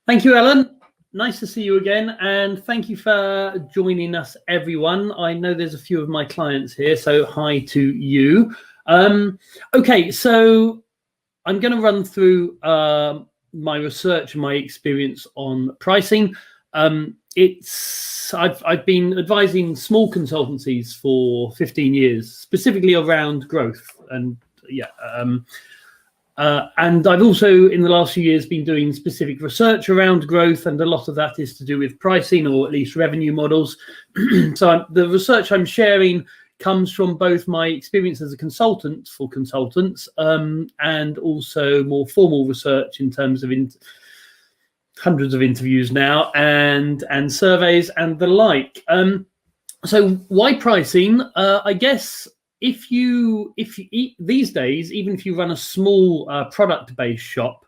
Thank you, Ellen. Nice to see you again, and thank you for joining us, everyone. I know there's a few of my clients here, so hi to you. Okay, so I'm going to run through my research and my experience on pricing. I've been advising small consultancies for 15 years, specifically around growth, and and I've also, in the last few years, been doing specific research around growth, and a lot of that is to do with pricing, or at least revenue models. So the research I'm sharing comes from both my experience as a consultant for consultants and also more formal research in terms of hundreds of interviews now and surveys and the like. So why pricing? I guess if you these days, even if you run a small product-based shop,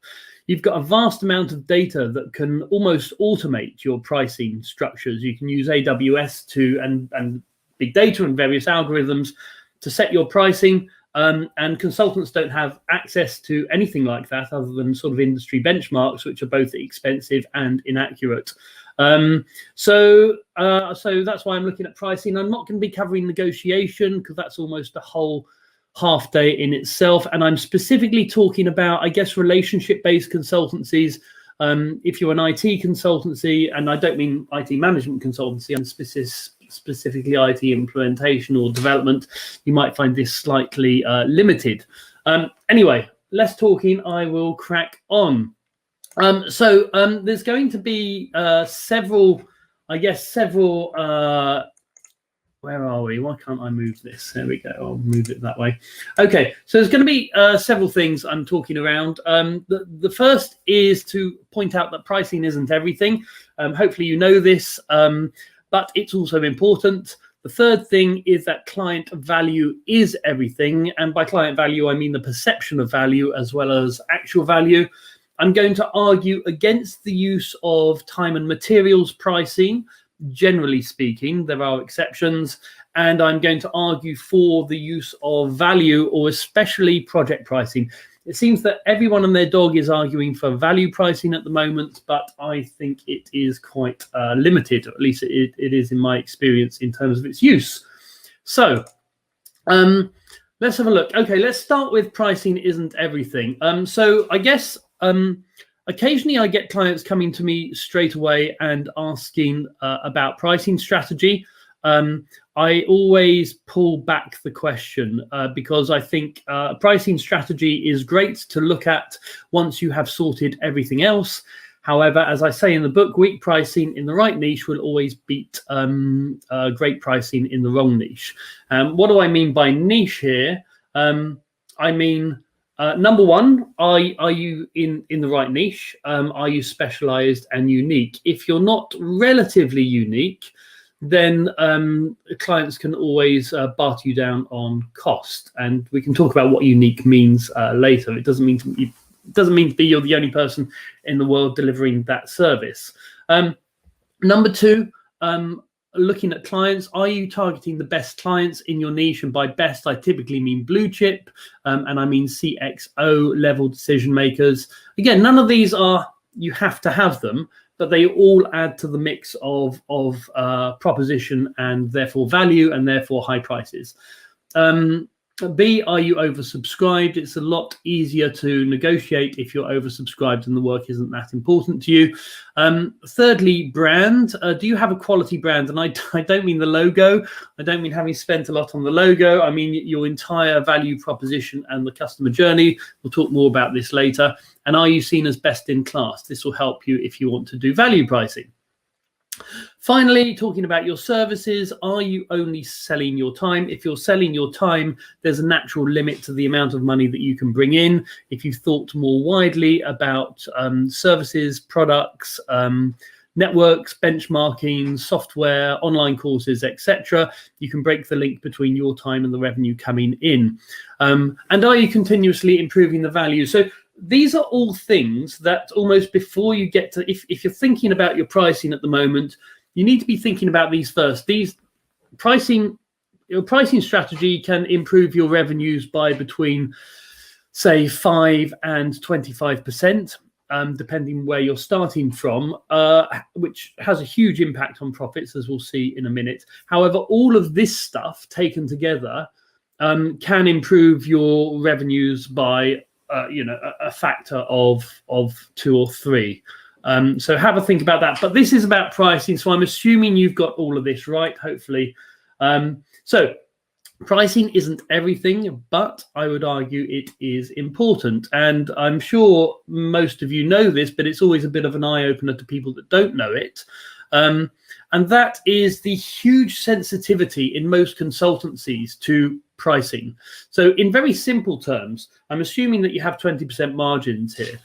you've got a vast amount of data that can almost automate your pricing structures. You can use AWS and big data and various algorithms to set your pricing. And consultants don't have access to anything like that other than sort of industry benchmarks, which are both expensive and inaccurate. So that's why I'm looking at pricing. I'm not going to be covering negotiation because that's almost a whole half day in itself. And I'm specifically talking about, I guess, relationship-based consultancies. If you're an IT consultancy, and I don't mean IT management consultancy, I'm specifically IT implementation or development, you might find this slightly limited. Anyway, less talking, I will crack on. So there's going to be several, where are we? Why can't I move this? There we go. I'll move it that way. Okay, so there's going to be several things I'm talking around. The first is to point out that pricing isn't everything. Hopefully you know this, but it's also important. The third thing is that client value is everything. And by client value, I mean the perception of value as well as actual value. I'm going to argue against the use of time and materials pricing. Generally speaking, there are exceptions, and I'm going to argue for the use of value, or especially project pricing. It seems that everyone and their dog is arguing for value pricing at the moment, but I think it is quite limited, or at least it is in my experience in terms of its use. So let's have a look. Okay, let's start with pricing isn't everything. So I guess occasionally I get clients coming to me straight away and asking about pricing strategy. I always pull back the question because I think pricing strategy is great to look at once you have sorted everything else. However, as I say in the book, weak pricing in the right niche will always beat great pricing in the wrong niche. What do I mean by niche here? I mean, number one, are you in the right niche? Are you specialized and unique? If you're not relatively unique, then clients can always barter you down on cost. And we can talk about what unique means later. It doesn't mean to be you're the only person in the world delivering that service. Number two, looking at clients, are you targeting the best clients in your niche? And by best, I typically mean blue chip, and I mean CXO level decision makers. Again, none of these are, you have to have them, but they all add to the mix of proposition and therefore value and therefore high prices. B, are you oversubscribed? It's a lot easier to negotiate if you're oversubscribed and the work isn't that important to you. Thirdly, brand. Do you have a quality brand? And I don't mean the logo. I don't mean having spent a lot on the logo. I mean your entire value proposition and the customer journey. We'll talk more about this later. And are you seen as best in class? This will help you if you want to do value pricing. Finally, talking about your services, are you only selling your time? If you're selling your time, there's a natural limit to the amount of money that you can bring in. If you thought more widely about services, products, networks, benchmarking, software, online courses, etc., you can break the link between your time and the revenue coming in. And are you continuously improving the value? So these are all things that almost before you get to, if you're thinking about your pricing at the moment, you need to be thinking about these first. Your pricing strategy can improve your revenues by between, say, 5 and 25%. depending where you're starting from, which has a huge impact on profits, as we'll see in a minute. However, all of this stuff taken together can improve your revenues by a factor of 2 or 3. So have a think about that. But this is about pricing, so I'm assuming you've got all of this right, hopefully. So pricing isn't everything, but I would argue it is important. And I'm sure most of you know this, but it's always a bit of an eye-opener to people that don't know it. And that is the huge sensitivity in most consultancies to pricing. So in very simple terms, I'm assuming that you have 20% margins here,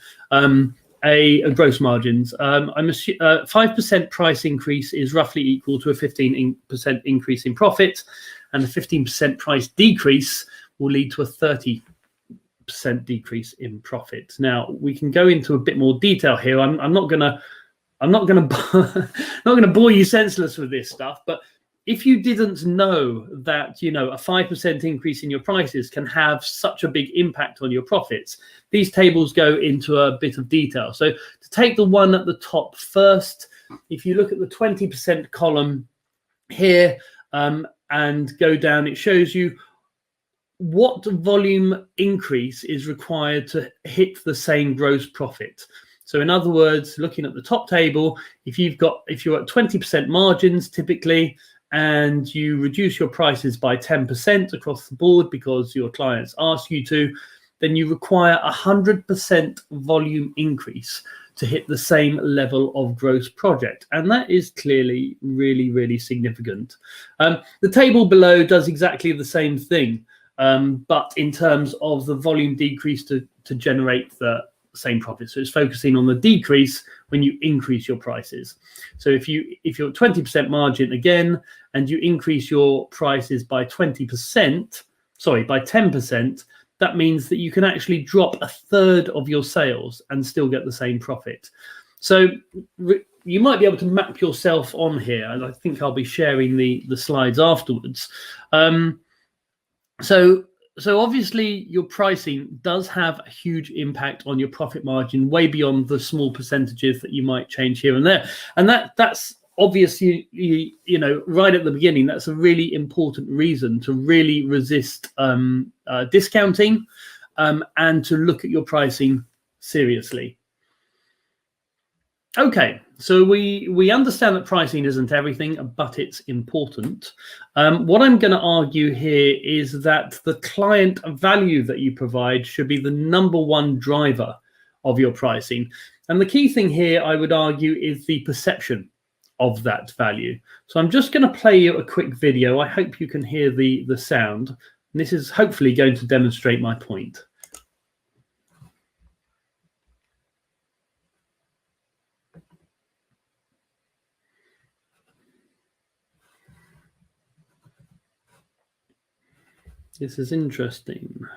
a gross margins. 5% price increase is roughly equal to a 15% increase in profit, and a 15% price decrease will lead to a 30% decrease in profit. Now we can go into a bit more detail here. I'm not gonna bore you senseless with this stuff, but if you didn't know that, a 5% increase in your prices can have such a big impact on your profits, these tables go into a bit of detail. So to take the one at the top first, if you look at the 20% column here and go down, it shows you what volume increase is required to hit the same gross profit. So in other words, looking at the top table, if you're at 20% margins typically, and you reduce your prices by 10% across the board because your clients ask you to, then you require 100% volume increase to hit the same level of gross project. And that is clearly really, really significant. The table below does exactly the same thing, but in terms of the volume decrease to generate the same profit. So it's focusing on the decrease when you increase your prices. So if you're at 20% margin again, and you increase your prices by 10%, that means that you can actually drop a third of your sales and still get the same profit. So you might be able to map yourself on here, and I think I'll be sharing the slides afterwards. So obviously your pricing does have a huge impact on your profit margin, way beyond the small percentages that you might change here and there. And that's obviously, right at the beginning, that's a really important reason to really resist discounting and to look at your pricing seriously. Okay, so we understand that pricing isn't everything, but it's important. What I'm going to argue here is that the client value that you provide should be the #1 driver of your pricing. And the key thing here, I would argue, is the perception of that value. So I'm just going to play you a quick video. I hope you can hear the sound. And this is hopefully going to demonstrate my point. This is interesting.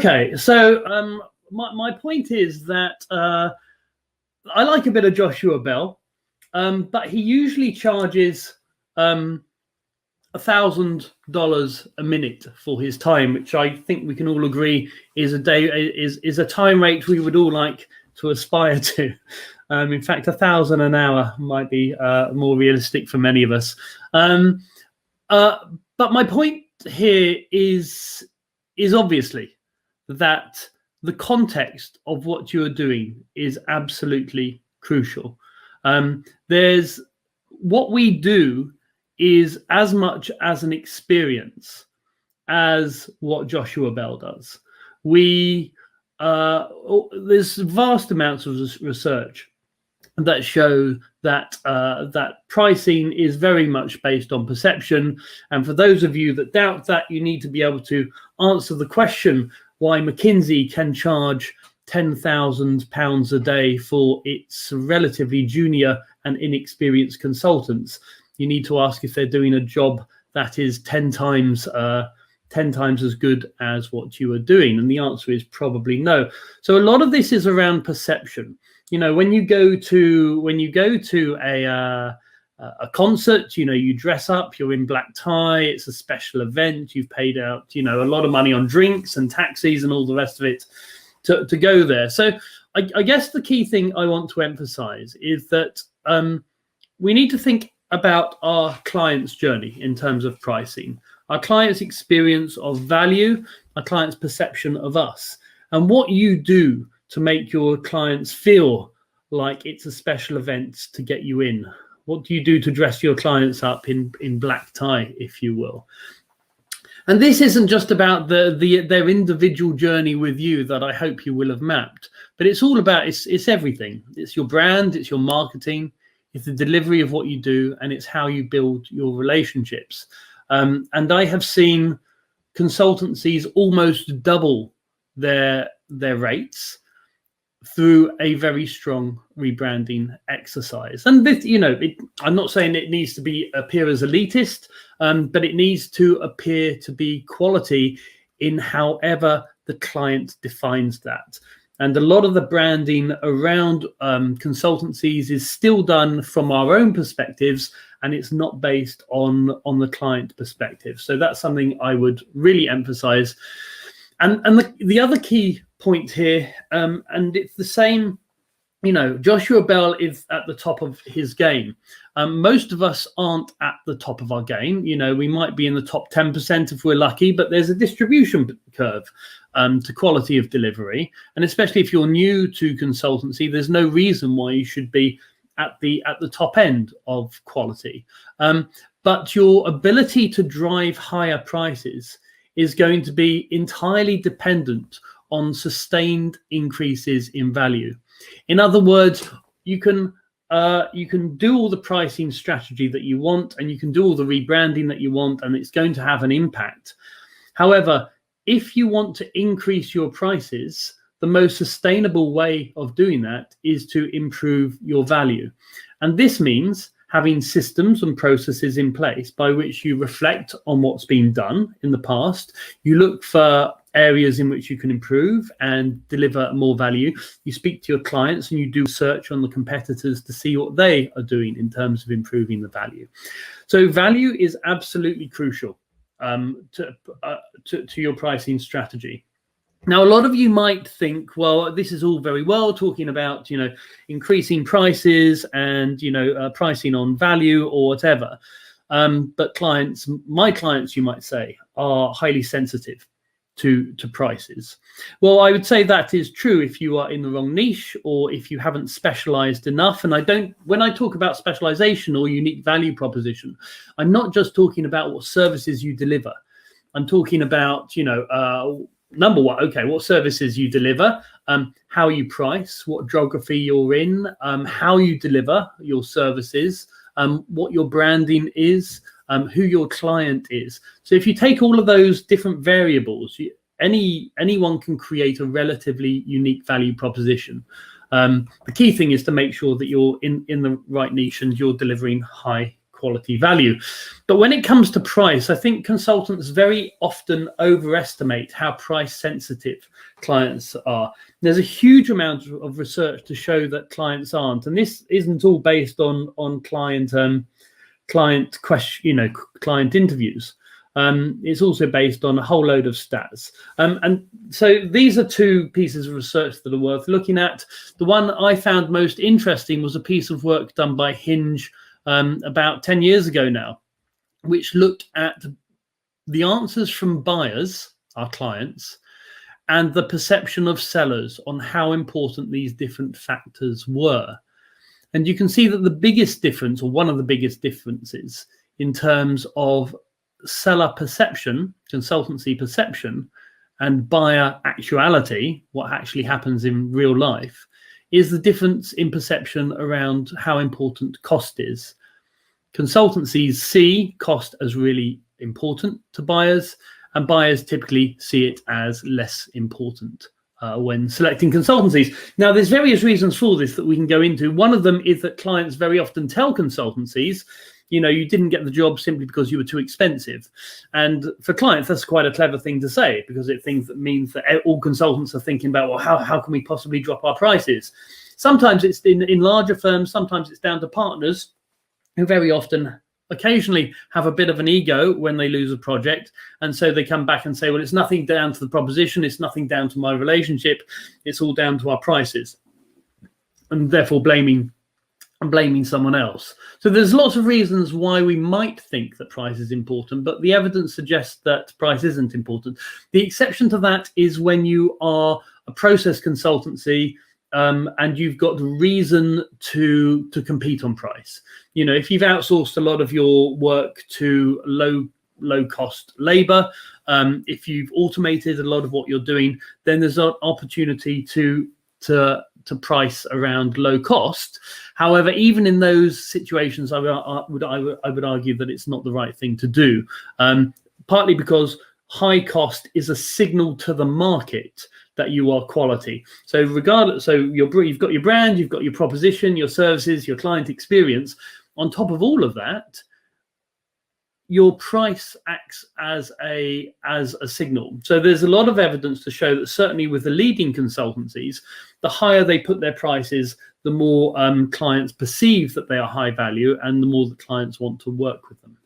Okay, so my point is that I like a bit of Joshua Bell, but he usually charges $1,000 a minute for his time, which I think we can all agree is a time rate we would all like to aspire to. In fact, 1,000 an hour might be more realistic for many of us. But my point here is obviously that the context of what you are doing is absolutely crucial. There's what we do is as much as an experience as what Joshua Bell does. There's vast amounts of research that show that that pricing is very much based on perception. And for those of you that doubt that, you need to be able to answer the question why McKinsey can charge £10,000 a day for its relatively junior and inexperienced consultants. You need to ask if they're doing a job that is 10 times as good as what you are doing, and the answer is probably no. So a lot of this is around perception. You know, when you go to a concert, you know, you dress up, you're in black tie, it's a special event, you've paid out, you know, a lot of money on drinks and taxis and all the rest of it to go there. So I guess the key thing I want to emphasize is that we need to think about our client's journey in terms of pricing, our client's experience of value, our client's perception of us, and what you do to make your clients feel like it's a special event to get you in. What do you do to dress your clients up in black tie, if you will? And this isn't just about their individual journey with you that I hope you will have mapped, but it's all about, it's everything. It's your brand, it's your marketing, it's the delivery of what you do, and it's how you build your relationships. And I have seen consultancies almost double their rates through a very strong rebranding exercise. And this, you know, I'm not saying it needs to appear as elitist, but it needs to appear to be quality in however the client defines that. And a lot of the branding around consultancies is still done from our own perspectives, and it's not based on the client perspective. So that's something I would really emphasize. And the other key point here, and it's the same, you know, Joshua Bell is at the top of his game. Most of us aren't at the top of our game. You know, we might be in the top 10% if we're lucky, but there's a distribution curve to quality of delivery. And especially if you're new to consultancy, there's no reason why you should be at the top end of quality. But your ability to drive higher prices is going to be entirely dependent on sustained increases in value. In other words, you can do all the pricing strategy that you want, and you can do all the rebranding that you want, and it's going to have an impact. However, if you want to increase your prices, the most sustainable way of doing that is to improve your value. And this means having systems and processes in place by which you reflect on what's been done in the past. You look for areas in which you can improve and deliver more value. You speak to your clients and you do research on the competitors to see what they are doing in terms of improving the value. So value is absolutely crucial to your pricing strategy. Now, a lot of you might think, well, this is all very well talking about, you know, increasing prices and, you know, pricing on value or whatever. But my clients, you might say, are highly sensitive to prices. Well, I would say that is true if you are in the wrong niche or if you haven't specialized enough. And when I talk about specialization or unique value proposition, I'm not just talking about what services you deliver. I'm talking about, you know, number one, okay, what services you deliver, how you price, what geography you're in, how you deliver your services, what your branding is, who your client is. So if you take all of those different variables, anyone can create a relatively unique value proposition. The key thing is to make sure that you're in the right niche and you're delivering high quality value. But when it comes to price, I think consultants very often overestimate how price sensitive clients are. There's a huge amount of research to show that clients aren't, and this isn't all based on client client client interviews. It's also based on a whole load of stats. And so these are two pieces of research that are worth looking at. The one I found most interesting was a piece of work done by Hinge about 10 years ago now, which looked at the answers from buyers, our clients, and the perception of sellers on how important these different factors were. And you can see that the biggest difference, or one of the biggest differences in terms of seller perception, consultancy perception, and buyer actuality, what actually happens in real life, is the difference in perception around how important cost is. Consultancies see cost as really important to buyers, and buyers typically see it as less important when selecting consultancies. Now, there's various reasons for this that we can go into. One of them is that clients very often tell consultancies, you know, you didn't get the job simply because you were too expensive. And for clients, that's quite a clever thing to say, because it means that all consultants are thinking about, well, how can we possibly drop our prices? Sometimes it's in larger firms, sometimes it's down to partners who very often occasionally have a bit of an ego when they lose a project, and so they come back and say, well, it's nothing down to the proposition, it's nothing down to my relationship, it's all down to our prices, and therefore blaming someone else. So there's lots of reasons why we might think that price is important, but the evidence suggests that price isn't important. The exception to that is when you are a process consultancy and you've got reason to compete on price. You know, if you've outsourced a lot of your work to low cost labor, if you've automated a lot of what you're doing, then there's an opportunity to price around low cost. However, even in those situations, I would argue that it's not the right thing to do, partly because high cost is a signal to the market that you are quality. So regardless, you've got your brand, you've got your proposition, your services, your client experience. On top of all of that, your price acts as a signal. So there's a lot of evidence to show that certainly with the leading consultancies, the higher they put their prices, the more clients perceive that they are high value, and the more the clients want to work with them.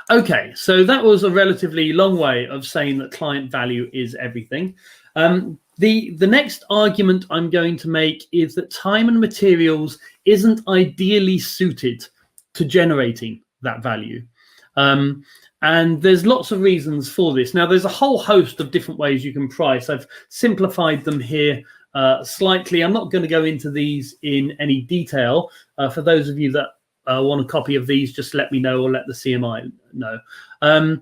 Okay, so that was a relatively long way of saying that client value is everything. The next argument I'm going to make is that time and materials isn't ideally suited to generating that value. And there's lots of reasons for this. Now, there's a whole host of different ways you can price. I've simplified them here slightly. I'm not going to go into these in any detail. For those of you that want a copy of these, just let me know, or let the CMI know. I'm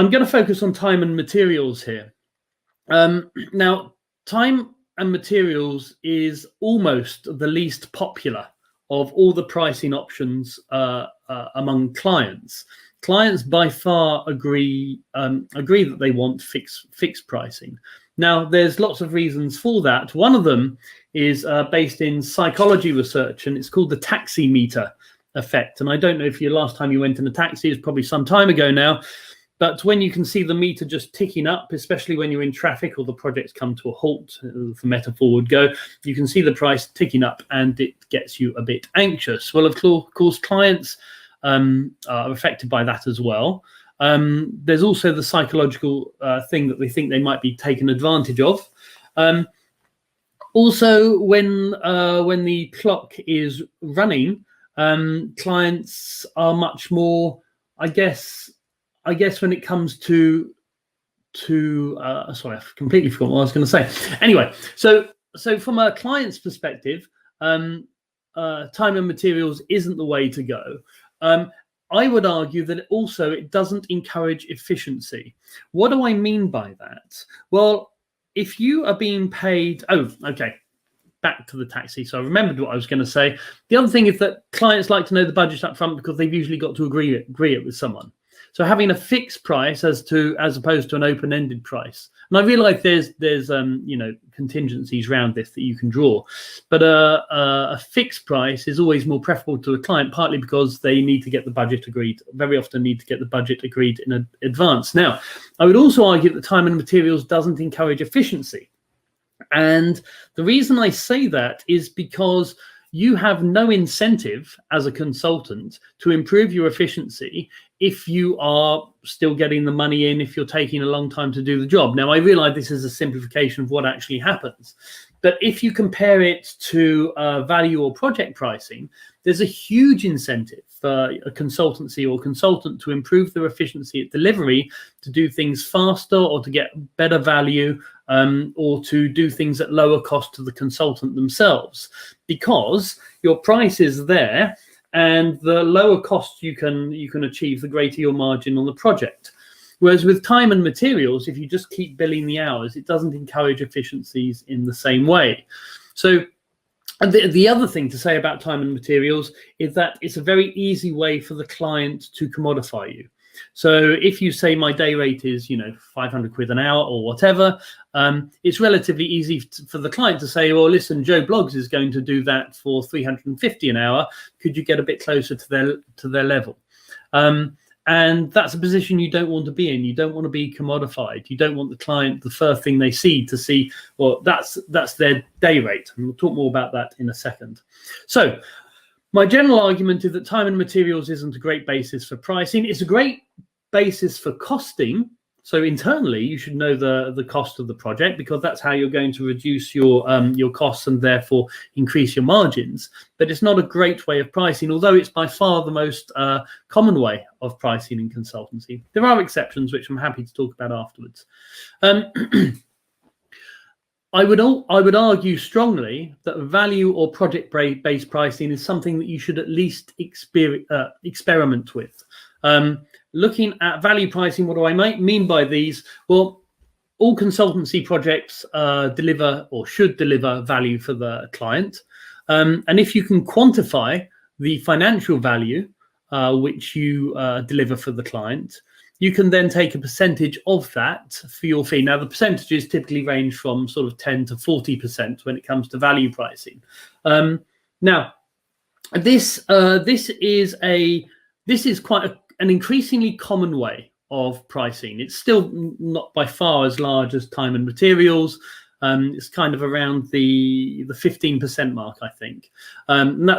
going to focus on time and materials here. Now, time and materials is almost the least popular of all the pricing options among clients. Clients by far agree that they want fixed pricing. Now, there's lots of reasons for that. One of them is based in psychology research, and it's called the taxi meter effect. And I don't know if last time you went in a taxi is probably some time ago now, but when you can see the meter just ticking up, especially when you're in traffic or the project's come to a halt, the metaphor would go, you can see the price ticking up and it gets you a bit anxious. Well, of course, clients are affected by that as well. There's also the psychological thing that they think they might be taken advantage of. Also, when the clock is running, clients are much more, I guess when it comes to sorry, I've completely forgotten what I was going to say. Anyway, so from a client's perspective, time and materials isn't the way to go. I would argue that it doesn't encourage efficiency. What do I mean by that? Well, if you are being paid, back to the taxi. So I remembered what I was going to say. The other thing is that clients like to know the budget up front because they've usually got to agree it with someone. So having a fixed price as opposed to an open-ended price, and I realize there's contingencies around this that you can draw, but a fixed price is always more preferable to a client, partly because they need to get the budget agreed. Very often need to get the budget agreed in advance. Now, I would also argue that time and materials doesn't encourage efficiency, and the reason I say that is because you have no incentive as a consultant to improve your efficiency if you are still getting the money in, if you're taking a long time to do the job. Now, I realize this is a simplification of what actually happens, but if you compare it to value or project pricing, there's a huge incentive for a consultancy or consultant to improve their efficiency at delivery, to do things faster or to get better value, or to do things at lower cost to the consultant themselves, because your price is there, and the lower cost you can achieve, the greater your margin on the project. Whereas with time and materials, if you just keep billing the hours, it doesn't encourage efficiencies in the same way. So the other thing to say about time and materials is that it's a very easy way for the client to commodify you. So if you say my day rate is, 500 quid an hour or whatever, it's relatively easy for the client to say, well, listen, Joe Bloggs is going to do that for 350 an hour. Could you get a bit closer to their level? And that's a position you don't want to be in. You don't want to be commodified. You don't want the client, the first thing they see, well, that's their day rate. And we'll talk more about that in a second. So my general argument is that time and materials isn't a great basis for pricing. It's a great basis for costing. So internally, you should know the cost of the project, because that's how you're going to reduce your costs and therefore increase your margins. But it's not a great way of pricing, although it's by far the most common way of pricing in consultancy. There are exceptions, which I'm happy to talk about afterwards. I would argue strongly that value or project-based pricing is something that you should at least experiment with. Looking at value pricing, what do I mean by these? Well, all consultancy projects deliver or should deliver value for the client. And if you can quantify the financial value which you deliver for the client, you can then take a percentage of that for your fee. Now, the percentages typically range from sort of 10 to 40% when it comes to value pricing. Now, this is quite an increasingly common way of pricing. It's still not by far as large as time and materials. It's kind of around the 15% mark, I think. And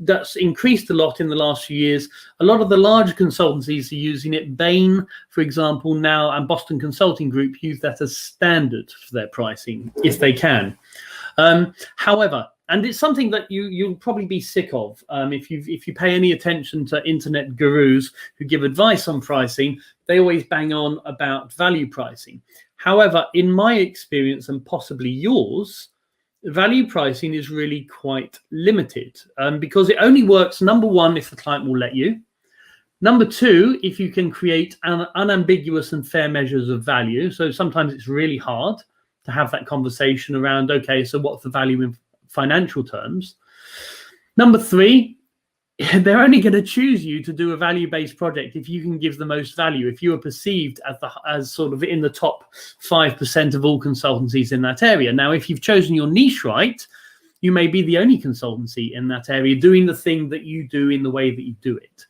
that's increased a lot in the last few years. A lot of the larger consultancies are using it. Bain, for example, now, and Boston Consulting Group use that as standard for their pricing, if they can. However, and it's something that you'll probably be sick of if you pay any attention to internet gurus who give advice on pricing. They always bang on about value pricing. However, in my experience, and possibly yours, value pricing is really quite limited because it only works, number one, if the client will let you. Number two, if you can create unambiguous and fair measures of value. So sometimes it's really hard to have that conversation around, okay, so what's the value in financial terms? Number three, they're only going to choose you to do a value-based project if you can give the most value, if you are perceived as sort of in the top 5% of all consultancies in that area. Now, if you've chosen your niche right, you may be the only consultancy in that area doing the thing that you do in the way that you do it.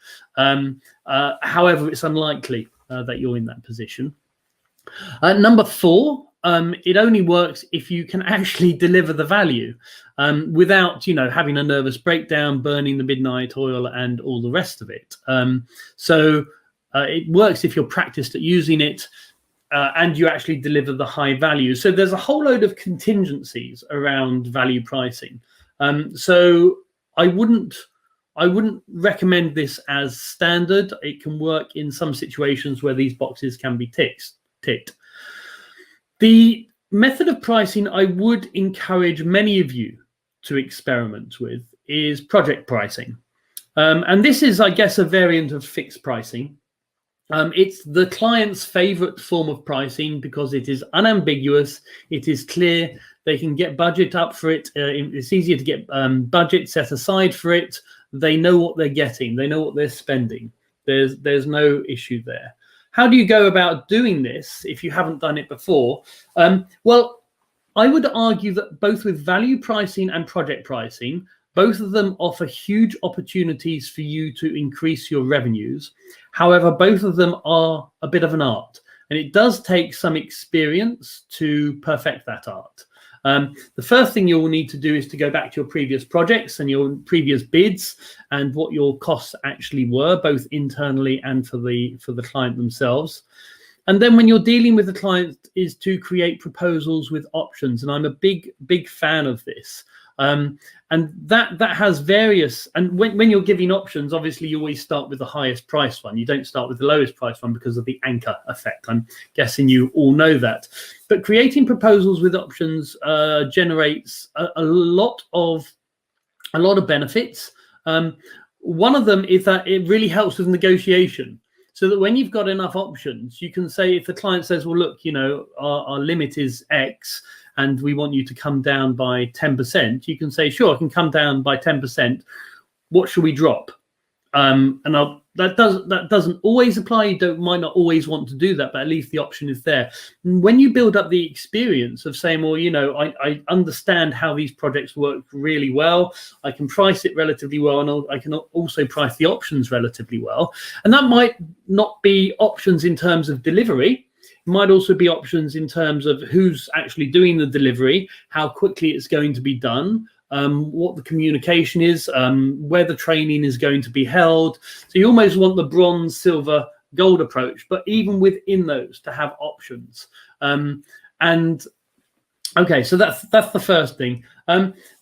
However, it's unlikely that you're in that position. Number four, it only works if you can actually deliver the value without, having a nervous breakdown, burning the midnight oil, and all the rest of it. So it works if you're practiced at using it and you actually deliver the high value. So there's a whole load of contingencies around value pricing. So I wouldn't recommend this as standard. It can work in some situations where these boxes can be ticked. The method of pricing I would encourage many of you to experiment with is project pricing. And this is, I guess, a variant of fixed pricing. It's the client's favorite form of pricing because it is unambiguous, it is clear, they can get budget up for it, it's easier to get budget set aside for it, they know what they're getting, they know what they're spending. There's no issue there. How do you go about doing this if you haven't done it before? Well, I would argue that both with value pricing and project pricing, both of them offer huge opportunities for you to increase your revenues. However, both of them are a bit of an art, and it does take some experience to perfect that art. The first thing you'll need to do is to go back to your previous projects and your previous bids and what your costs actually were, both internally and for the client themselves. And then when you're dealing with the client is to create proposals with options. And I'm a big fan of this. And that has various, and when you're giving options, obviously you always start with the highest price one. You don't start with the lowest price one because of the anchor effect. I'm guessing you all know that. But creating proposals with options generates a lot of benefits. One of them is that it really helps with negotiation. So that when you've got enough options, you can say, if the client says, well, look, our limit is X and we want you to come down by 10%, you can say, sure, I can come down by 10%. What should we drop? That doesn't always apply. You might not always want to do that, but at least the option is there. When you build up the experience of saying, well, I understand how these projects work really well. I can price it relatively well, and I can also price the options relatively well. And that might not be options in terms of delivery. It might also be options in terms of who's actually doing the delivery, how quickly it's going to be done, what the communication is, where the training is going to be held. So you almost want the bronze, silver, gold approach, but even within those to have options. And okay, so that's the first thing.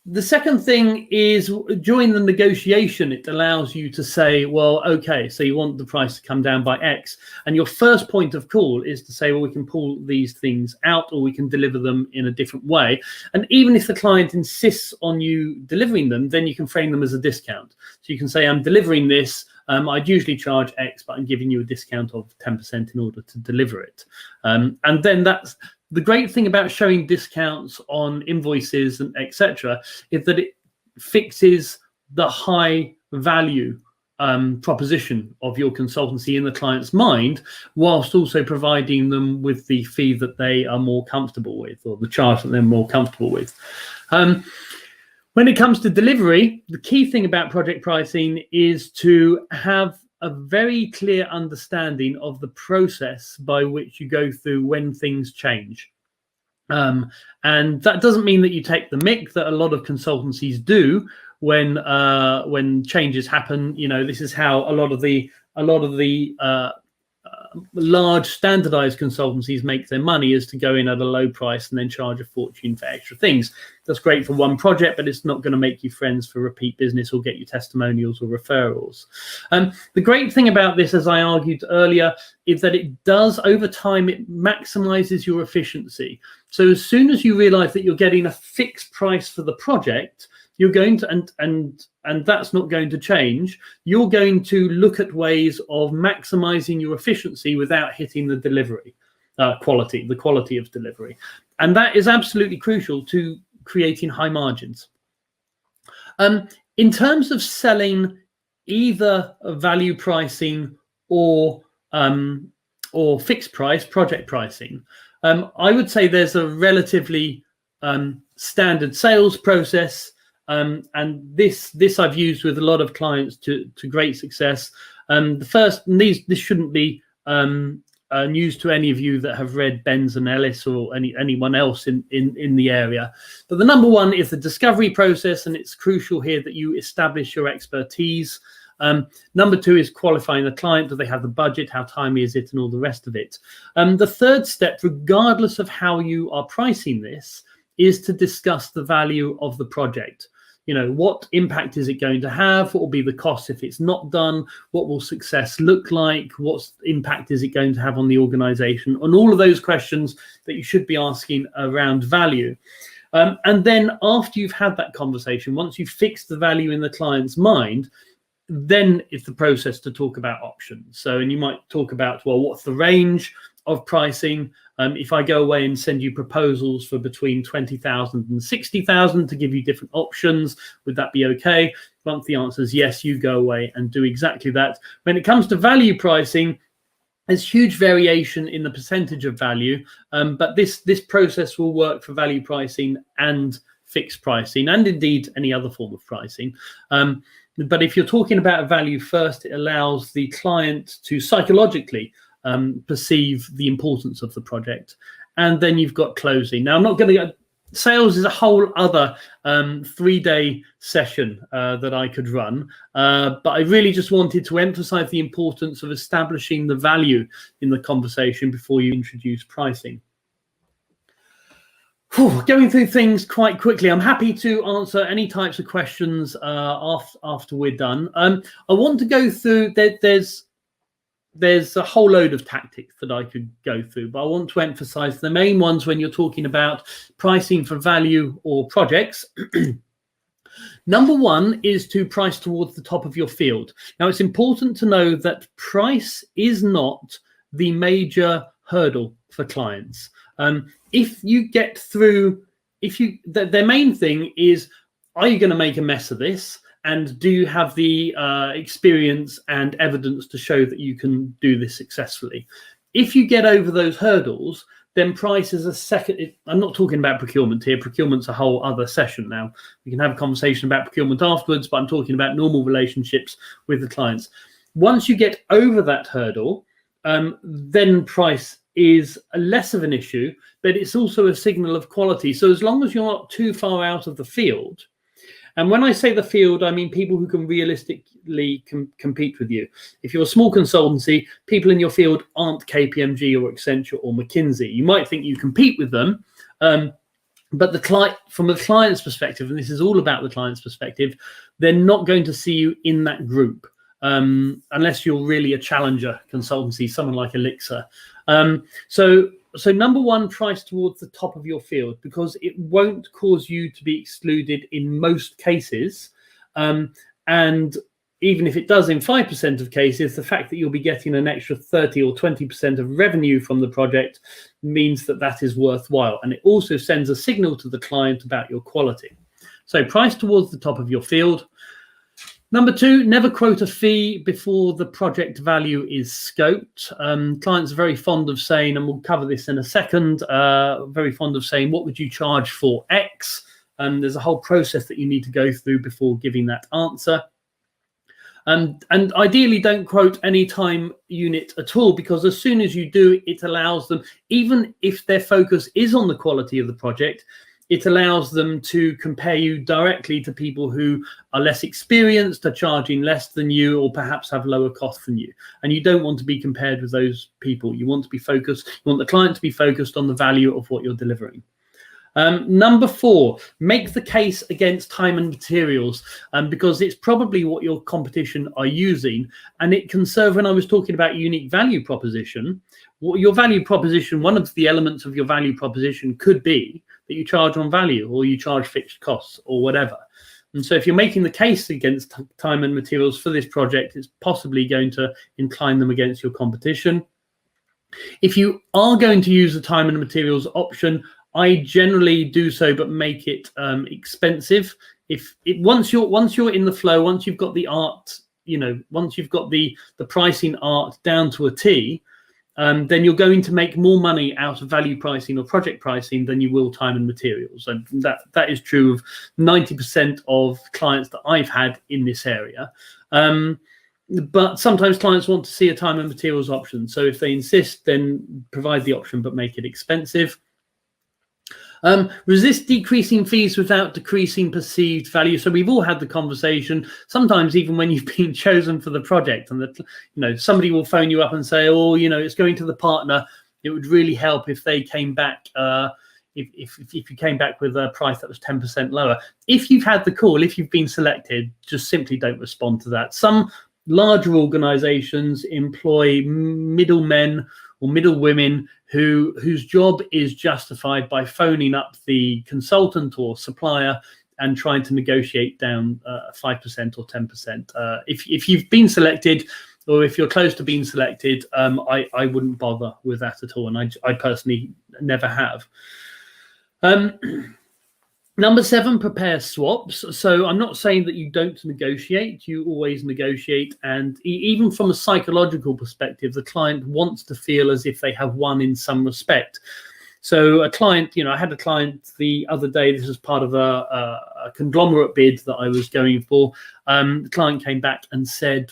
The second thing is during the negotiation, it allows you to say, well, okay, so you want the price to come down by X. And your first point of call is to say, well, we can pull these things out or we can deliver them in a different way. And even if the client insists on you delivering them, then you can frame them as a discount. So you can say, I'm delivering this. I'd usually charge X, but I'm giving you a discount of 10% in order to deliver it. And then that's the great thing about showing discounts on invoices and etc. is that it fixes the high value proposition of your consultancy in the client's mind, whilst also providing them with the fee that they are more comfortable with, or the charge that they're more comfortable with. When it comes to delivery, the key thing about project pricing is to have a very clear understanding of the process by which you go through when things change. And that doesn't mean that you take the mick that a lot of consultancies do when changes happen. This is how a lot of the large standardized consultancies make their money, is to go in at a low price and then charge a fortune for extra things. That's great for one project, but it's not going to make you friends for repeat business or get you testimonials or referrals. The great thing about this, as I argued earlier, is that it does, over time, it maximizes your efficiency. So as soon as you realize that you're getting a fixed price for the project, you're going to, and that's not going to change, you're going to look at ways of maximizing your efficiency without hitting the delivery quality, the quality of delivery. And that is absolutely crucial to creating high margins. In terms of selling either value pricing or fixed price project pricing, I would say there's a relatively standard sales process. And this I've used with a lot of clients to great success. The first, and this shouldn't be news to any of you that have read Benz and Ellis or anyone else in the area. But the number one is the discovery process, and it's crucial here that you establish your expertise. Number two is qualifying the client. Do they have the budget? How timely is it? And all the rest of it. The third step, regardless of how you are pricing this, is to discuss the value of the project. What impact is it going to have? What will be the cost if it's not done? What will success look like? What impact is it going to have on the organization? And all of those questions that you should be asking around value. And then after you've had that conversation, once you've fixed the value in the client's mind, then it's the process to talk about options. And you might talk about, well, what's the range of pricing? If I go away and send you proposals for between 20,000 and 60,000 to give you different options, would that be okay? Once the answer is yes, you go away and do exactly that. When it comes to value pricing, there's huge variation in the percentage of value, but this process will work for value pricing and fixed pricing, and indeed any other form of pricing. But if you're talking about value first, it allows the client to psychologically perceive the importance of the project. And then you've got closing. Now, I'm not going to Sales is a whole other 3-day session that I could run, but I really just wanted to emphasize the importance of establishing the value in the conversation before you introduce pricing. Going through things quite quickly. I'm happy to answer any types of questions after we're done. I want to go through, there's a whole load of tactics that I could go through, but I want to emphasize the main ones when you're talking about pricing for value or projects. Number one is to price towards the top of your field. Now, it's important to know that price is not the major hurdle for clients. If you get through, their main thing is, are you going to make a mess of this? And do you have the experience and evidence to show that you can do this successfully? If you get over those hurdles, then price is a second. I'm not talking about procurement here. Procurement's a whole other session now. We can have a conversation about procurement afterwards, but I'm talking about normal relationships with the clients. Once you get over that hurdle, then price is less of an issue, but it's also a signal of quality. So as long as you're not too far out of the field, and when I say the field, I mean people who can realistically compete with you. If you're a small consultancy, people in your field aren't KPMG or Accenture or McKinsey. You might think you compete with them, but from the client's perspective, and this is all about the client's perspective, they're not going to see you in that group unless you're really a challenger consultancy, someone like Elixir. So number one, price towards the top of your field, because it won't cause you to be excluded in most cases. And even if it does in 5% of cases, the fact that you'll be getting an extra 30 or 20% of revenue from the project means that that is worthwhile. And it also sends a signal to the client about your quality. So price towards the top of your field. Number two, never quote a fee before the project value is scoped. Clients are very fond of saying, and we'll cover this in a second, very fond of saying, what would you charge for X? There's a whole process that you need to go through before giving that answer. And ideally, don't quote any time unit at all, because as soon as you do, it allows them, even if their focus is on the quality of the project, it allows them to compare you directly to people who are less experienced, are charging less than you, or perhaps have lower costs than you. And you don't want to be compared with those people. You want to be focused, you want the client to be focused on the value of what you're delivering. Number four, make the case against time and materials, because it's probably what your competition are using. And it can serve, when I was talking about unique value proposition, your value proposition, one of the elements of your value proposition could be that you charge on value, or you charge fixed costs, or whatever. And so if you're making the case against time and materials for this project, it's possibly going to incline them against your competition. If you are going to use the time and materials option, I generally do so, but make it expensive. Once you're in the flow, once you've got the art, once you've got the pricing art down to a T, then you're going to make more money out of value pricing or project pricing than you will time and materials. And that is true of 90% of clients that I've had in this area. But sometimes clients want to see a time and materials option. So if they insist, then provide the option, but make it expensive. Resist decreasing fees without decreasing perceived value. So we've all had the conversation, sometimes even when you've been chosen for the project, and that somebody will phone you up and say, oh, it's going to the partner. It would really help if they came back, if you came back with a price that was 10% lower. If you've had the call, if you've been selected, just simply don't respond to that. Some larger organizations employ middlemen or middle women whose job is justified by phoning up the consultant or supplier and trying to negotiate down 5% or 10%. If you've been selected, or if you're close to being selected, I wouldn't bother with that at all, and I personally never have. Number seven, prepare swaps. So I'm not saying that you don't negotiate, you always negotiate. And even from a psychological perspective, the client wants to feel as if they have won in some respect. So a client, I had a client the other day, this was part of a conglomerate bid that I was going for. The client came back and said,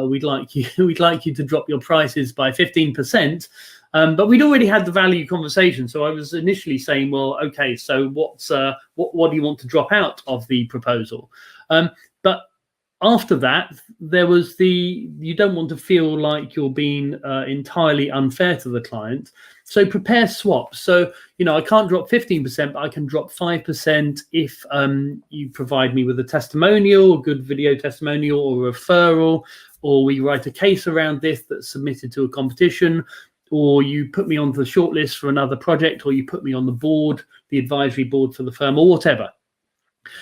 we'd like you to drop your prices by 15%. But we'd already had the value conversation. So I was initially saying, well, okay, so what do you want to drop out of the proposal? But after that, there was you don't want to feel like you're being entirely unfair to the client. So prepare swaps. So, I can't drop 15%, but I can drop 5% if you provide me with a testimonial, a good video testimonial or a referral, or we write a case around this that's submitted to a competition, or you put me on the shortlist for another project, or you put me on the board, the advisory board for the firm, or whatever.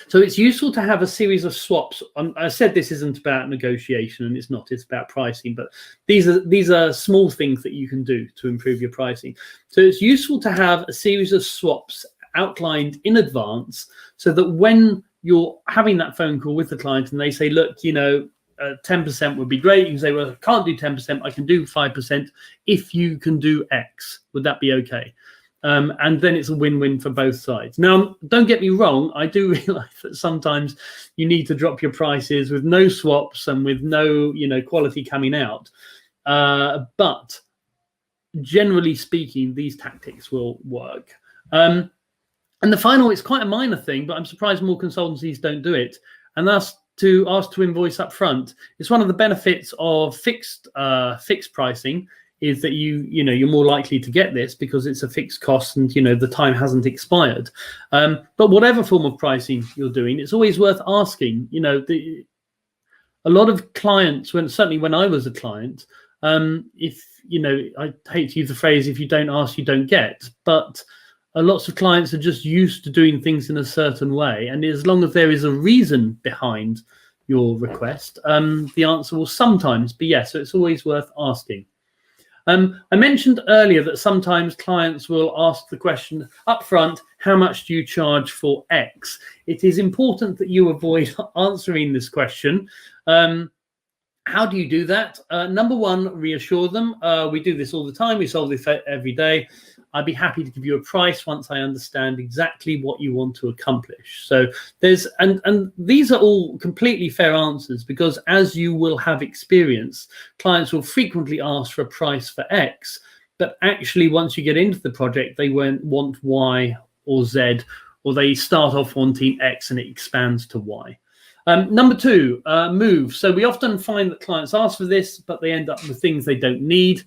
So it's useful to have a series of swaps. I said this isn't about negotiation, and it's not. It's about pricing. But these are small things that you can do to improve your pricing. So it's useful to have a series of swaps outlined in advance, so that when you're having that phone call with the client and they say, look, 10% would be great, you can say, well, I can't do 10%. I can do 5% if you can do X. Would that be okay? And then it's a win-win for both sides. Now, don't get me wrong. I do realize that sometimes you need to drop your prices with no swaps and with no, quality coming out. But generally speaking, these tactics will work. And the final, it's quite a minor thing, but I'm surprised more consultancies don't do it. And that's to ask to invoice up front. It's one of the benefits of fixed pricing, is that you're more likely to get this because it's a fixed cost and the time hasn't expired. But whatever form of pricing you're doing, it's always worth asking. A lot of clients, certainly when I was a client, if I hate to use the phrase, if you don't ask, you don't get. But lots of clients are just used to doing things in a certain way, and as long as there is a reason behind your request, the answer will sometimes be yes. So it's always worth asking. I mentioned earlier that sometimes clients will ask the question up front, how much do you charge for X? It is important that you avoid answering this question. How do you do that? Number one, reassure them. We do this all the time. We solve this every day. I'd be happy to give you a price once I understand exactly what you want to accomplish. So and these are all completely fair answers, because as you will have experience, clients will frequently ask for a price for X, but actually once you get into the project, they won't want Y or Z, or they start off wanting X and it expands to Y. Number two, move. So we often find that clients ask for this, but they end up with things they don't need.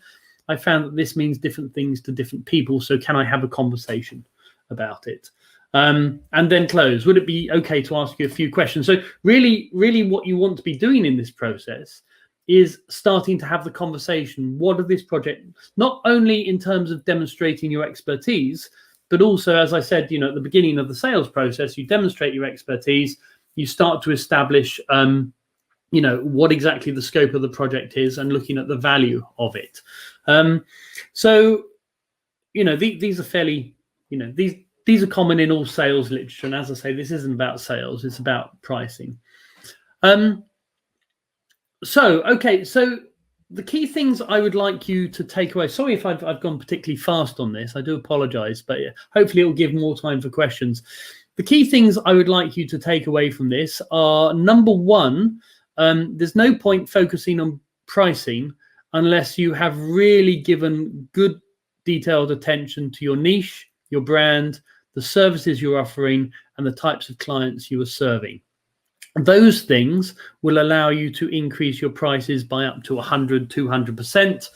I found that this means different things to different people. So can I have a conversation about it? And then close. Would it be okay to ask you a few questions? So really what you want to be doing in this process is starting to have the conversation. What are this project, not only in terms of demonstrating your expertise, but also, as I said, at the beginning of the sales process, you demonstrate your expertise, you start to establish what exactly the scope of the project is and looking at the value of it. So these are fairly, these are common in all sales literature. And as I say, this isn't about sales, it's about pricing. So the key things I would like you to take away, sorry if I've gone particularly fast on this, I do apologize, but hopefully it will give more time for questions. The key things I would like you to take away from this are, number one, there's no point focusing on pricing unless you have really given good detailed attention to your niche, your brand, the services you're offering, and the types of clients you are serving. Those things will allow you to increase your prices by up to 100, 200%,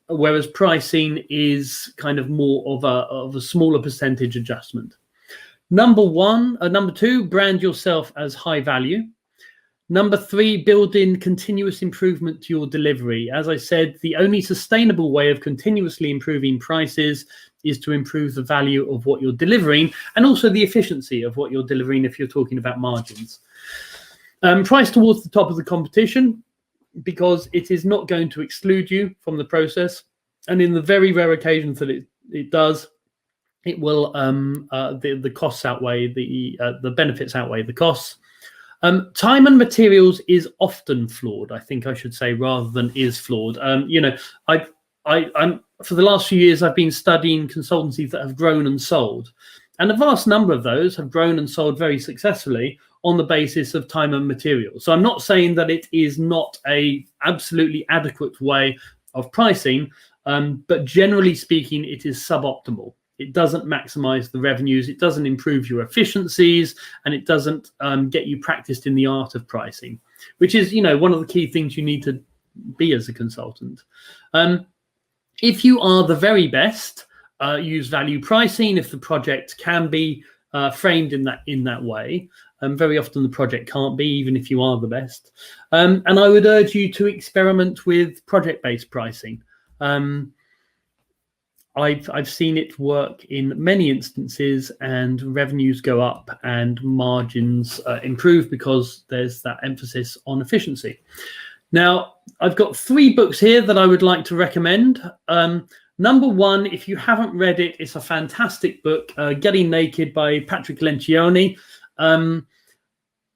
whereas pricing is kind of more of a smaller percentage adjustment. Number two, brand yourself as high value. Number three, build in continuous improvement to your delivery. As I said, the only sustainable way of continuously improving prices is to improve the value of what you're delivering, and also the efficiency of what you're delivering if you're talking about margins. Price towards the top of the competition, because it is not going to exclude you from the process. And in the very rare occasions that it does, it will the costs outweigh the benefits outweigh the costs. Time and materials is often flawed, I think I should say, rather than is flawed. I'm for the last few years, I've been studying consultancies that have grown and sold, and a vast number of those have grown and sold very successfully on the basis of time and materials. So I'm not saying that it is not a absolutely adequate way of pricing, but generally speaking, it is suboptimal. It doesn't maximize the revenues, it doesn't improve your efficiencies, and it doesn't get you practiced in the art of pricing, which is, one of the key things you need to be as a consultant. If you are the very best, use value pricing if the project can be framed in that way. Very often the project can't be, even if you are the best. And I would urge you to experiment with project-based pricing. I've seen it work in many instances, and revenues go up and margins improve because there's that emphasis on efficiency. Now, I've got 3 books here that I would like to recommend. Number 1, if you haven't read it, it's a fantastic book, Getting Naked by Patrick Lencioni.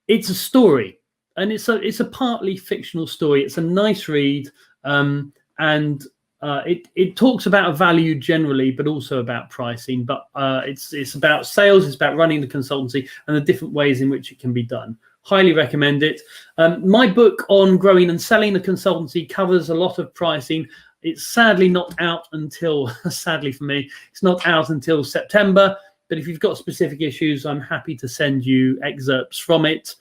It's a story, and it's a partly fictional story. It's a nice read, and it talks about value generally, but also about pricing. But it's about sales, it's about running the consultancy, and the different ways in which it can be done. Highly recommend it. My book on growing and selling a consultancy covers a lot of pricing. It's sadly not out until, sadly for me, it's not out until September. But if you've got specific issues, I'm happy to send you excerpts from it.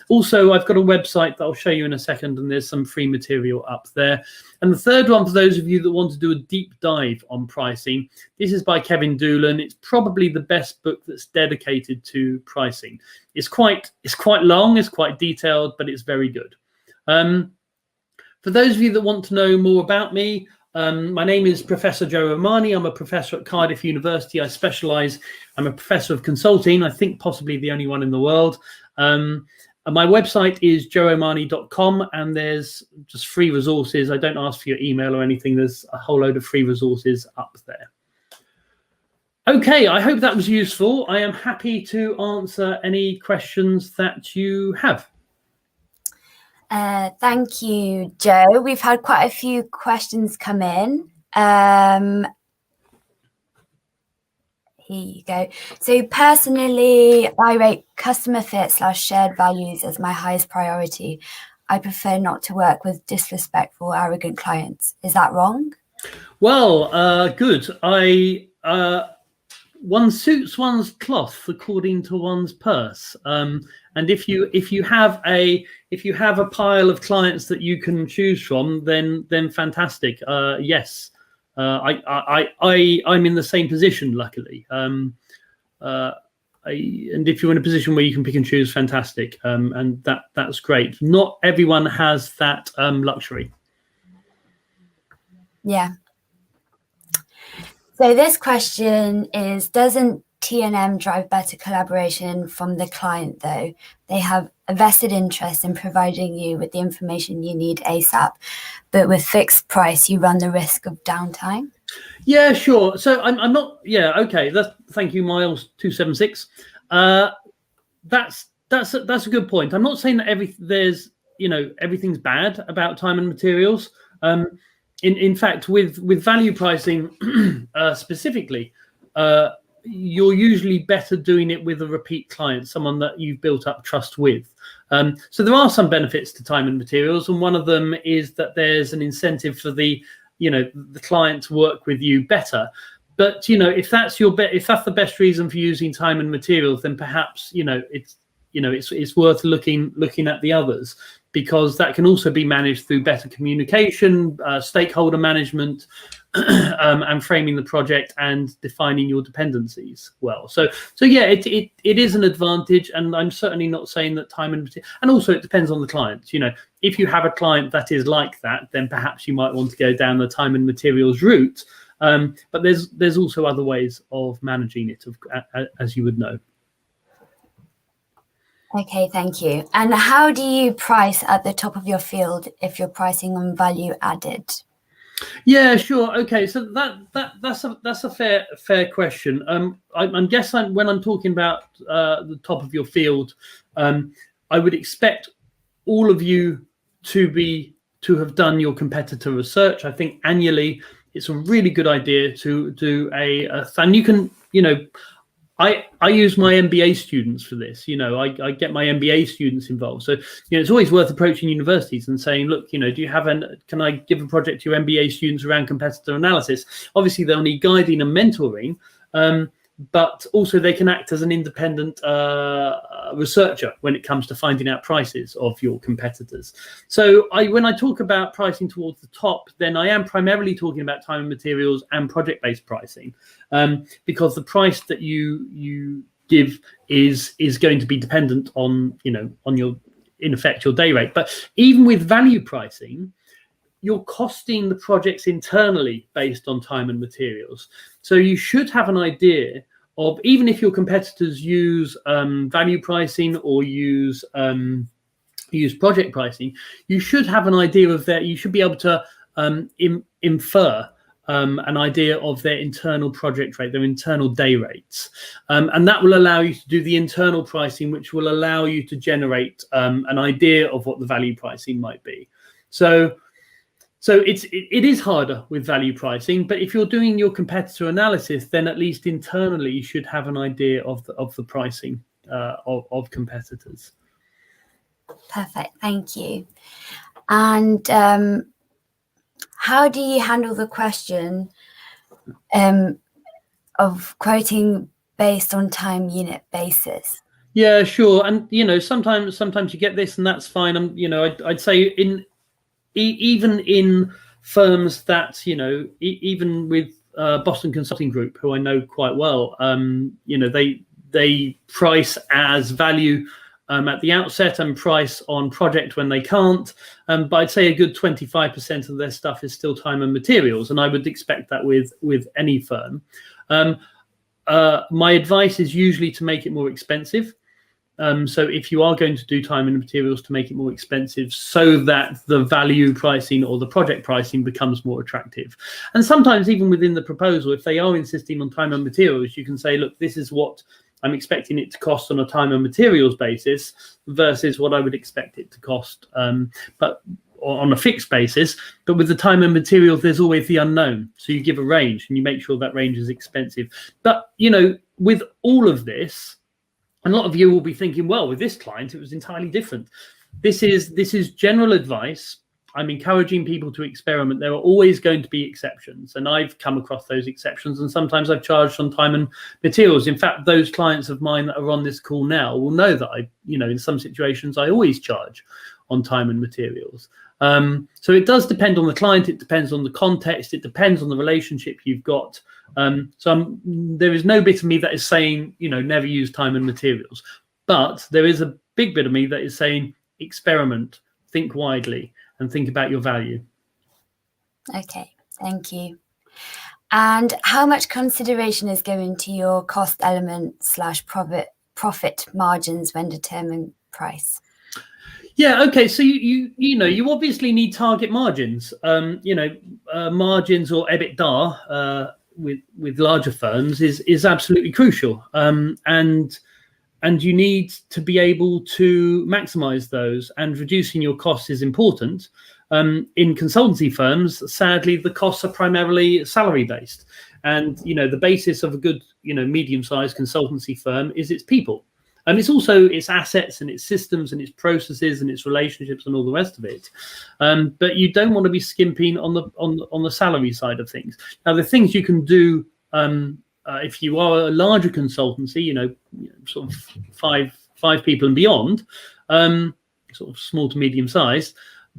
Also, I've got a website that I'll show you in a second, and there's some free material up there. And the third one, for those of you that want to do a deep dive on pricing, this is by Kevin Doolan. It's probably the best book that's dedicated to pricing. It's quite long, it's quite detailed, but it's very good. For those of you that want to know more about me, my name is Professor Joe Romani. I'm a professor at Cardiff University. I'm a professor of consulting, I think possibly the only one in the world. And my website is joeomani.com, and there's just free resources. I don't ask for your email or anything. There's a whole load of free resources up there. Okay, I hope that was useful. I am happy to answer any questions that you have. Thank you, Joe. We've had quite a few questions come in. Here you go. So personally, I rate customer fit / shared values as my highest priority. I prefer not to work with disrespectful, arrogant clients. Is that wrong? Well, good. One suits one's cloth according to one's purse. And if you have a pile of clients that you can choose from, then fantastic. Yes. I'm in the same position, luckily. And if you're in a position where you can pick and choose, fantastic. And that's great. Not everyone has that luxury. Yeah. So this question is, doesn't T&M drive better collaboration from the client though? They have a vested interest in providing you with the information you need ASAP, but with fixed price, you run the risk of downtime. Yeah, sure. So I'm not. Yeah, okay. Thank you, Miles 276. That's a good point. I'm not saying that everything's bad about time and materials. In fact, with value pricing specifically, you're usually better doing it with a repeat client, someone that you've built up trust with. So there are some benefits to time and materials, and one of them is that there's an incentive for the client to work with you better. But if that's the best reason for using time and materials, then perhaps it's worth looking at the others, because that can also be managed through better communication, stakeholder management, and framing the project and defining your dependencies well. So yeah, it is an advantage, and I'm certainly not saying that time and material. And also, it depends on the client. If you have a client that is like that, then perhaps you might want to go down the time and materials route. But there's also other ways of managing it, as you would know. Okay, thank you. And how do you price at the top of your field if you're pricing on value added? Yeah, sure. Okay, so that's a fair question. I guess when I'm talking about the top of your field, I would expect all of you to have done your competitor research. I think annually it's a really good idea to do and you can, I use my MBA students for this. I get my MBA students involved. So, it's always worth approaching universities and saying, look, can I give a project to your MBA students around competitor analysis? Obviously, they'll need guiding and mentoring, but also they can act as an independent researcher when it comes to finding out prices of your competitors. So when I talk about pricing towards the top, then I am primarily talking about time and materials and project-based pricing, because the price that you give is going to be dependent on your, in effect, your day rate. But even with value pricing, you're costing the projects internally based on time and materials. So you should have an idea of, even if your competitors use value pricing or use project pricing, you should have an idea of that. You should be able to infer an idea of their internal project rate, their internal day rates. And that will allow you to do the internal pricing, which will allow you to generate an idea of what the value pricing might be. So it is harder with value pricing, but if you're doing your competitor analysis, then at least internally you should have an idea of the pricing of competitors. Perfect, thank you. And how do you handle the question of quoting based on time unit basis? Yeah, sure. And sometimes you get this, and that's fine. I'd say even in firms that, even with Boston Consulting Group, who I know quite well, they price as value at the outset and price on project when they can't. But I'd say a good 25% of their stuff is still time and materials, and I would expect that with any firm. My advice is usually to make it more expensive. So if you are going to do time and materials, to make it more expensive so that the value pricing or the project pricing becomes more attractive. And sometimes even within the proposal, if they are insisting on time and materials, you can say, look, this is what I'm expecting it to cost on a time and materials basis versus what I would expect it to cost, but on a fixed basis. But with the time and materials, there's always the unknown. So you give a range and you make sure that range is expensive. But, with all of this, and a lot of you will be thinking, well, with this client, it was entirely different. This is general advice. I'm encouraging people to experiment. There are always going to be exceptions, and I've come across those exceptions, and sometimes I've charged on time and materials. In fact, those clients of mine that are on this call now will know that in some situations, I always charge on time and materials. So it does depend on the client. It depends on the context. It depends on the relationship you've got. There is no bit of me that is saying, never use time and materials. But there is a big bit of me that is saying experiment, think widely, and think about your value. Okay, thank you. And how much consideration is given to your cost element / profit margins when determining price? Yeah. Okay. So you obviously need target margins. Margins or EBITDA with larger firms is absolutely crucial. And you need to be able to maximize those, and reducing your costs is important. In consultancy firms, sadly, the costs are primarily salary based, and the basis of a good medium-sized consultancy firm is its people. And it's also its assets and its systems and its processes and its relationships and all the rest of it. But you don't want to be skimping on the salary side of things. Now, the things you can do if you are a larger consultancy, sort of five people and beyond, sort of small to medium size,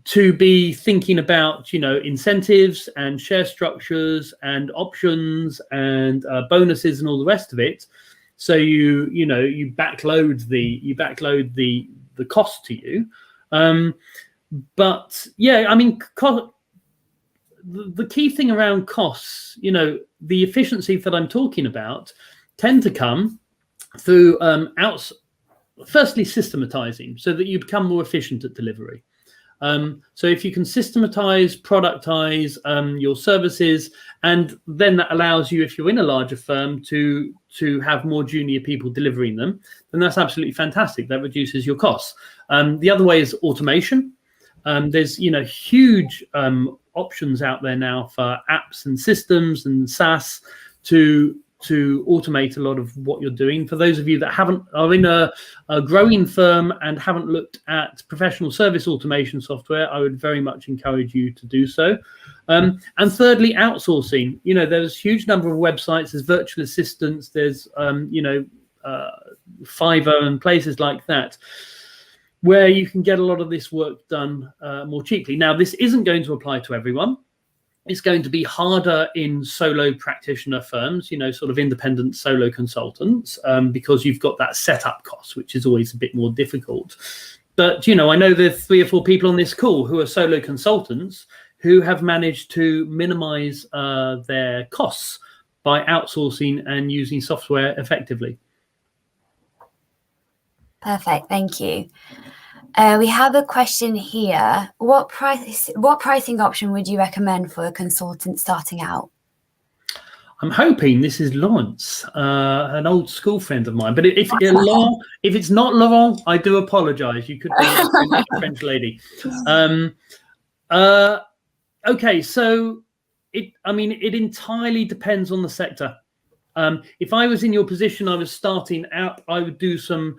to be thinking about incentives and share structures and options and bonuses and all the rest of it. So you backload the cost to you. But yeah, I mean, the key thing around costs, the efficiency that I'm talking about, tend to come through firstly systematizing, so that you become more efficient at delivery. So if you can systematize, productize your services, and then that allows you, if you're in a larger firm, to have more junior people delivering them, then that's absolutely fantastic. That reduces your costs. The other way is automation. There's huge options out there now for apps and systems and SaaS to to automate a lot of what you're doing. For those of you that are in a growing firm and haven't looked at professional service automation software, I would very much encourage you to do so. And thirdly, outsourcing. There's a huge number of websites, there's virtual assistants, there's Fiverr and places like that, where you can get a lot of this work done more cheaply. Now, this isn't going to apply to everyone. It's going to be harder in solo practitioner firms, sort of independent solo consultants, because you've got that setup cost, which is always a bit more difficult. But, I know there's 3 or 4 people on this call who are solo consultants who have managed to minimize their costs by outsourcing and using software effectively. Perfect, thank you. We have a question here. What pricing option would you recommend for a consultant starting out? I'm hoping this is Lawrence, an old school friend of mine. But if it's not Laurent, I do apologise. You could be a French lady. Okay, so it entirely depends on the sector. If I was in your position, I was starting out, I would do some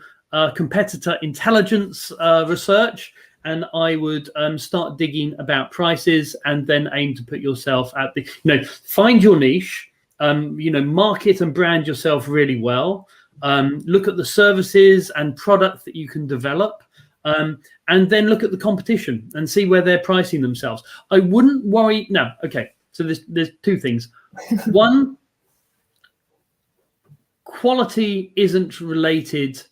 competitor intelligence research, and I would start digging about prices, and then aim to put yourself at the, find your niche, market and brand yourself really well, look at the services and products that you can develop, and then look at the competition and see where they're pricing themselves. I wouldn't worry. No, okay. So there's 2 things. One, quality isn't related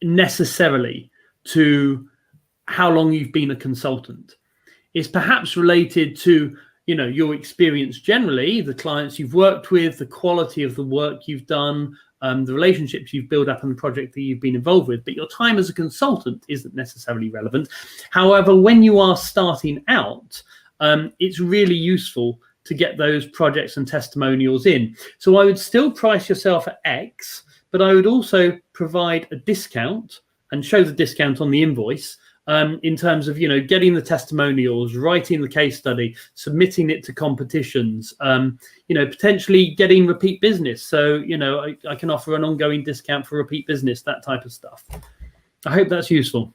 necessarily to how long you've been a consultant. It's perhaps related to your experience generally, the clients you've worked with, the quality of the work you've done, the relationships you've built up, and the project that you've been involved with. But your time as a consultant isn't necessarily relevant. However, when you are starting out, it's really useful to get those projects and testimonials in. So I would still price yourself at X, but I would also provide a discount and show the discount on the invoice, in terms of, getting the testimonials, writing the case study, submitting it to competitions, potentially getting repeat business. So, I can offer an ongoing discount for repeat business, that type of stuff. I hope that's useful.